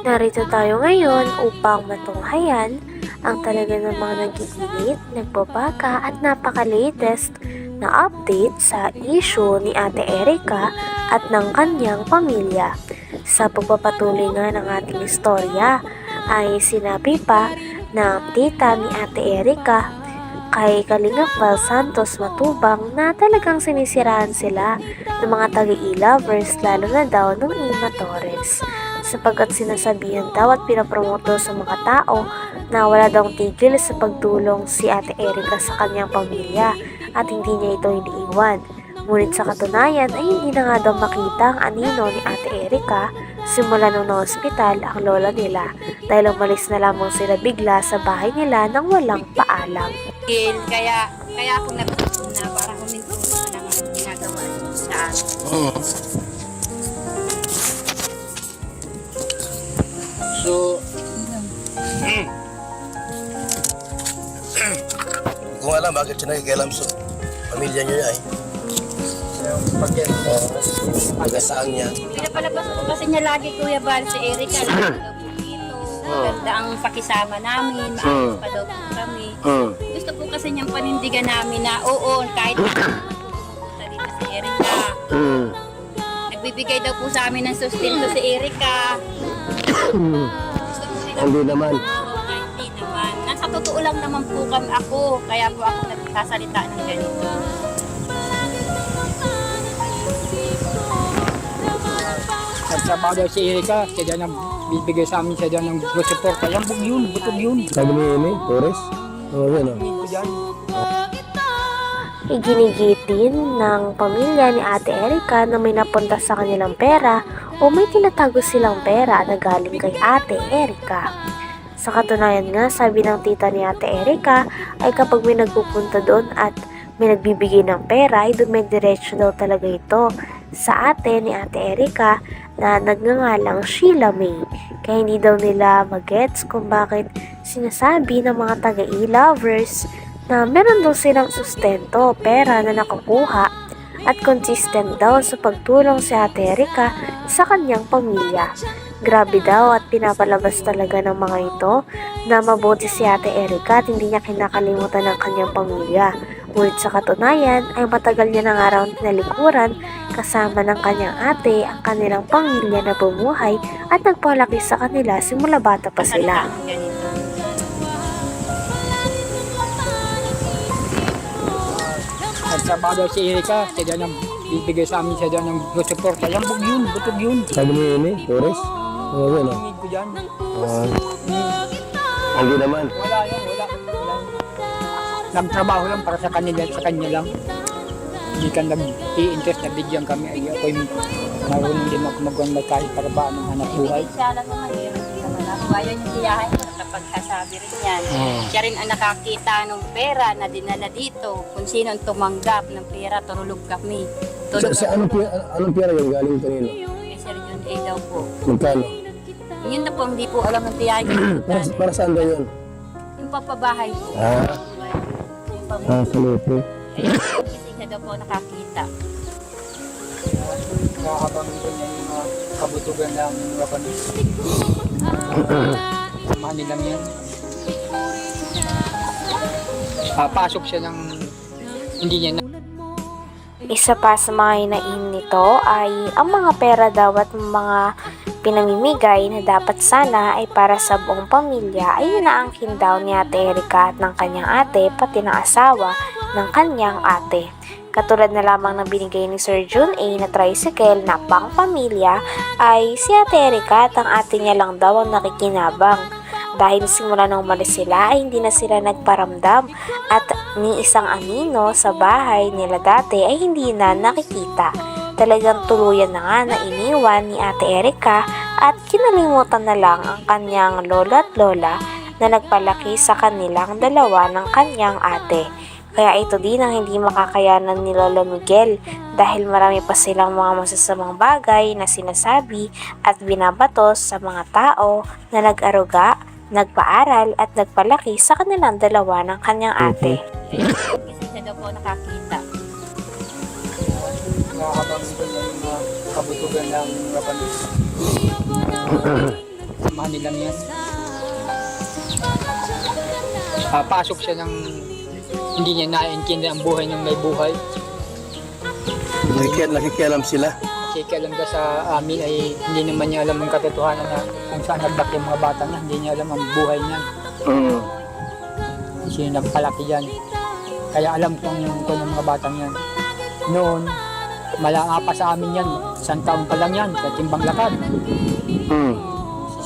Narito tayo ngayon upang matunghayan ang talaga namang nagiginit, nagbabaka at napaka-latest na update sa issue ni Ate Erica at ng kanyang pamilya. Sa pagpapatuloy nga ng ating istorya ay sinabi pa ng tita ni Ate Erica kay Kalingap Val Santos Matubang na talagang sinisiraan sila ng mga taga-e-lovers lalo na daw ng Ima Torres sapagkat sinasabihan daw at pinapromoto sa mga tao na wala daw tigil sa pagtulong si Ate Erica sa kanyang pamilya at hindi niya ito iniiwan. Ngunit sa katunayan ay hindi na nga daw makita ang anino ni Ate Erica simula nung na-hospital ang lola nila dahil umalis na lamang sila bigla sa bahay nila nang walang paalam. Kaya ako nagpapun na para huminto na ng ginagawa sa akin. So, hindi ko alam bakit siya nakikialam sa pamilya niyo ay. Pag-asaan niya. Pinapalabas ko kasi niya lagi Kuya Val si Erica. Lagi daw po dito. Ganda ang pakisama namin. Maayos pa daw po kami. Gusto po kasi niyang panindigan namin na oo, kahit pupunta dito si Erica. Nagbibigay daw po sa amin ng sustento si Erica. Gusto po nila Hindi naman. hindi naman. Nasa totoo lang naman po kami ako. Kaya po ako nagsasalita ng ganito. Nagtrabaho daw si Erica, siya dyan ang bibigay sa amin, siya dyan ang suporta. Yan, butog yun. Sabi ni Amy, Torres? Oo, yan o. Iginigitin ng pamilya ni Ate Erica na may napunta sa kanilang pera o may tinatago silang pera na galing kay Ate Erica. Sa katunayan nga, sabi ng tita ni Ate Erica ay kapag may nagpupunta doon at may nagbibigay ng pera ay dumidiretso daw talaga ito sa ate ni Ate Erica na nagngangalang Sheila May. Kaya hindi daw nila magets kung bakit sinasabi ng mga taga-e-lovers na meron daw silang sustento, pera na nakukuha at consistent daw sa pagtulong si Ate Erica sa kanyang pamilya. Grabe daw at pinapalabas talaga ng mga ito na mabuti si Ate Erica at hindi niya kinakalimutan ng kanyang pamilya. Ngunit sa katunayan ay matagal niya ng araw tinalikuran kasama ng kanyang ate ang kanilang pamilya na bumuhay at nagpalaki sa kanila simula bata pa sila. Nagtrabaho daw si Erica, siya dyan ang bibigay sa amin, siya dyan ang suporta. Yan, butog yun. Sabi ni Amy, Torres? Oo, yan o. Hindi ko dyan. Hindi naman. Wala yan, wala. Nagtrabaho lang para sa kanila, sa kanya lang. Hindi ka nag-i-interest na bigyan kami. Ay, ako'y marunong din ako magwang kahit para ba ng anak buhay. Siya lang naman yun. Ayaw niya siyahin ko sa pagkasabi rin yan. Siya rin ang nakakita ng pera na dinala dito. Kung sino ang tumanggap ng pera, turulog kami. Anong pera yung galing kanino? Eh, Sir John A. daw po. Magkano? Yun na po, hindi po alam ng tiyahin. Para saan ba yun? Yung papabahay po. Sa lupo. Kasi siya daw po nakakita. Nakakabang ko niya yung mga kabutugan ng mga panis. Samahan nilang yan. Pasok siya ng hindi niya na. Isa pa sa mga hinain nito ay ang mga pera daw at mga pinamimigay na dapat sana ay para sa buong pamilya ay inaangkin daw ni Ate Erica at ng kanyang ate pati ng asawa ng kanyang ate. Katulad na lamang ng binigay ni Sir Jun A na tricycle na pang pamilya ay si Ate Erica at ang ate niya lang daw ang nakikinabang. Dahil simula nang umalis sila ay hindi na sila nagparamdam at ni isang anino sa bahay nila dati ay hindi na nakikita. Talagang tuluyan na nga na iniwan ni Ate Erica at kinalimutan na lang ang kanyang lolo at lola na nagpalaki sa kanilang dalawa ng kanyang ate. Kaya ito din ang hindi makakayanan ni Lolo Miguel dahil marami pa silang mga masasamang bagay na sinasabi at binabatos sa mga tao na nag-aruga, nagpaaral at nagpalaki sa kanilang dalawa ng kanyang ate. Kasi siya daw po nakakita. Nakakabang ko niya yung mga kabutugan ng mga panis. kasamahan nilang yan. Pasok siya ng hindi niya naiintindihan ang buhay ng may buhay. Nakikialam sila. Kasi kailan ka sa amin ay hindi naman niya alam ang katotohanan na kung saan naglaki yung mga bata niya, hindi niya alam ang buhay niya. Kasi nagpalaki yan. Kaya alam kong yung mga batang yan. Noon, malanga pa sa amin yan. 1 taon pa lang yan, sa Timbang Lakad.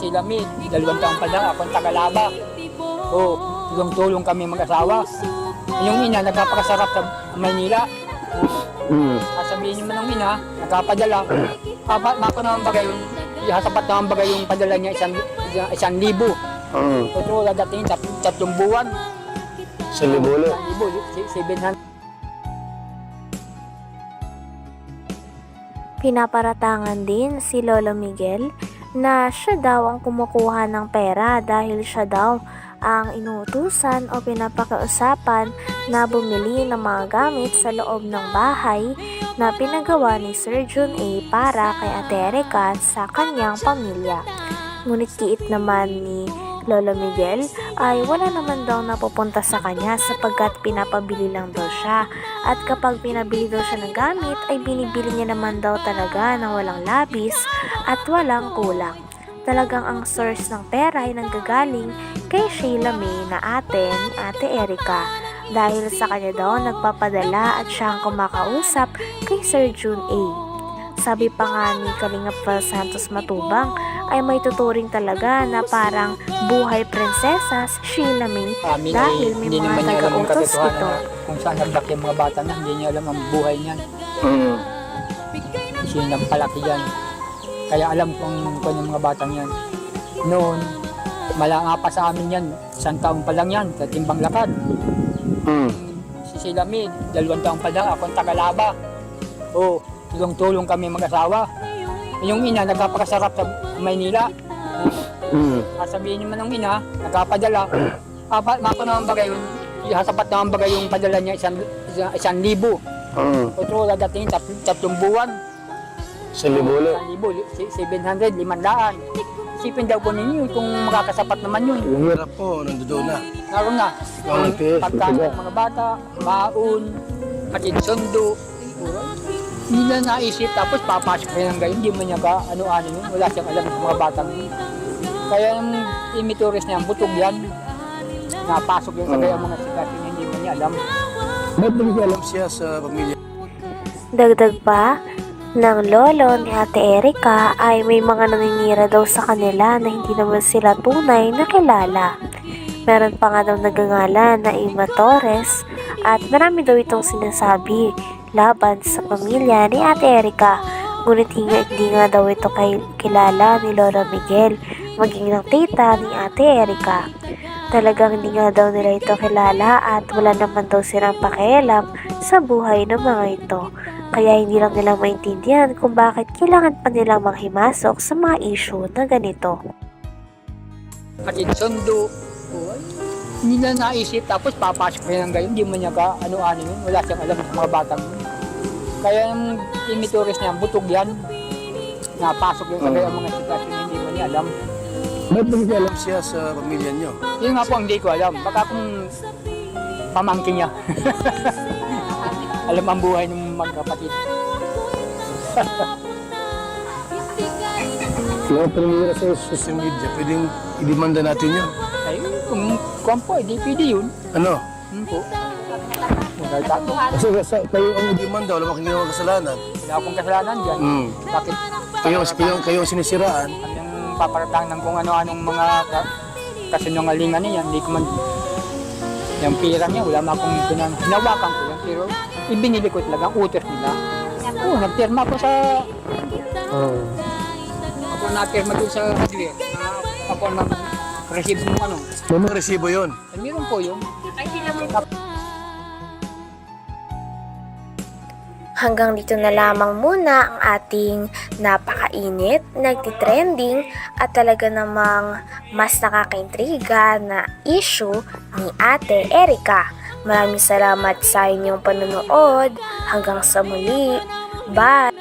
Si Lamid, 2 taon pa lang, ako ang tagalaba. Tulong-tulong kami mag-asawa. Yung ina, nagkapakasarap sa Maynila. Sabihin naman ng ina, nagkapadala. Mako naman bagay yung, sapat naman bagay yung padala niya 1,000. Totoo, dating 3 buwan. 1,000 ulit. 700. Pinaparatangan din si Lolo Miguel na siya daw ang kumukuha ng pera dahil siya daw ang inuutusan o pinapakausapan na bumili ng mga gamit sa loob ng bahay na pinagawa ni Sir Jun A para kay Ate Erica sa kanyang pamilya. Ngunit kiit naman ni Lolo Miguel ay wala naman daw napupunta sa kanya sapagkat pinapabili lang daw siya, at kapag pinabili daw siya ng gamit ay binibili niya naman daw talaga ng walang labis at walang kulang. Talagang ang source ng pera ay nanggagaling kay Sheila May na ate ni Ate Erica, dahil sa kanya daw nagpapadala at siya ang kumakausap kay Sir Jun A. Sabi pa nga ni Kalingap Val Santos Matubang ay may tuturing talaga na parang buhay prinsesa si Sheila May dahil may hindi mga naman niya alam ang taga-utos katotohanan ito. na kung saan naglaki yung mga bata niya, hindi niya alam ang buhay niya. Kasi nagpalaki yan. Kaya alam kong yung mga batang yan. Noon, malanga pa sa amin yan. 1 taon pa lang yan, sa Timbang Lakad. Si Lamid, 2 taon pa lang, ako ang tagalaba. Tulong-tulong kami mag-asawa. Yung ina, nagkapakasarap sa Maynila. Sabihin naman ng ina, nagkapadala. Mako naman bagay yung, sapat naman bagay yung padala niya 1,000. Totoo, dating 3 buwan. 1,000 ulit. 700, 500. Isipin daw po ninyo kung makakasapat naman yun. Yung hirap po, nandoon na. Naroon na. Ang tiis, Pagkain ito ng mga bata, baon, patid sundo. Hindi na naisip, tapos papasok kayo ng gayon, hindi mo niya ka ano-ano yun. Wala siyang alam sa mga batang yun. Kaya yung imituris niya, butog yan. Napasok yun sa gayon mga sikat, hindi mo niya alam. Ba't nakikialam siya sa pamilya? Dagdag pa ng lolo ni Ate Erica ay may mga naninira daw sa kanila na hindi naman sila tunay na kilala. Meron pa nga daw nagangalan na Ima Torres at marami daw itong sinasabi laban sa pamilya ni Ate Erica. Ngunit hindi nga daw ito kilala ni Lolo Miguel, maging ng tita ni Ate Erica. Talagang hindi nga daw nila ito kilala at wala naman daw silang pakialam sa buhay ng mga ito. Kaya hindi lang nila maintindihan kung bakit kailangan pa nilang manghimasok sa mga issue na ganito. Patid sundo. Hindi na naisip, tapos papasok kayo ng gayon, hindi mo niya ka ano-ano yun. Wala siyang alam sa mga batang yun. Kaya yung imituris niya, butog yan. Napasok yun sa gayon mga sitwasyon, hindi mo niya alam. Ba't nakikialam siya sa pamilya niyo? Yun nga po ang hindi ko alam. Baka kung pamangkin niya. Alam ang buhay ng magkapatid. Mga panimira sa social media, pwedeng idemanda natin yun. Ay, kung po, hindi pwede yun. Ano? Po. Magkatato. Kasi kayo ang idemanda, wala makikita ng kasalanan. Wala akong kasalanan dyan. Bakit? Kayo ang sinisiraan. At yung paparatang ng kung ano-anong mga kasinungalingan niya, hindi ko man yung pira niya, wala man akong hinawakan ko yan, pero ibinili ko talaga ang utos nila. Nagpirma ko sa ako napirma doon sa hardware na ako receive ng ano. May mga resibo yun. Meron po yun. Hanggang dito na lamang muna ang ating napakainit, nagtitrending at talaga namang mas nakakaintriga na issue ni Ate Erica. Maraming salamat sa inyong panonood. Hanggang sa muli. Bye!